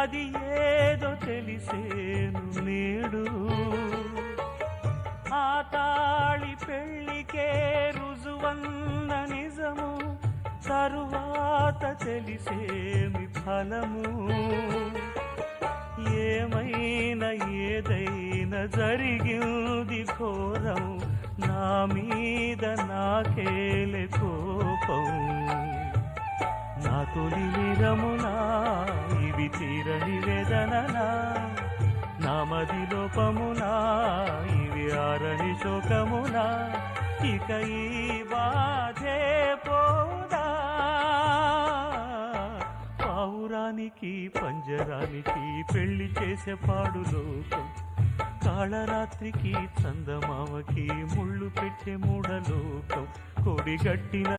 అది ఏదో తెలిసేను నేడు. ఆ తాళి పెళ్ళికే రుజువన్న నిజము తరువాత తెలిసేమి ఫలము. ఏమైనా ఏదైనా జరిగింది ఘోరం, నా మీద నాకేలే కోపం. నా తొలి నిరమునా ఇవి తీరని వేదననా, నా మది లోపమునా ఇవి ఆరని శోకమునా, ఇక ఈ బాధే పోదా. పావురానికి పంజరానికి పెళ్లి చేసే పాడు లోకం, కాళరాత్రికి చందమామకి ముళ్ళు పెట్టే మూఢలోకం. కొడిగట్టిన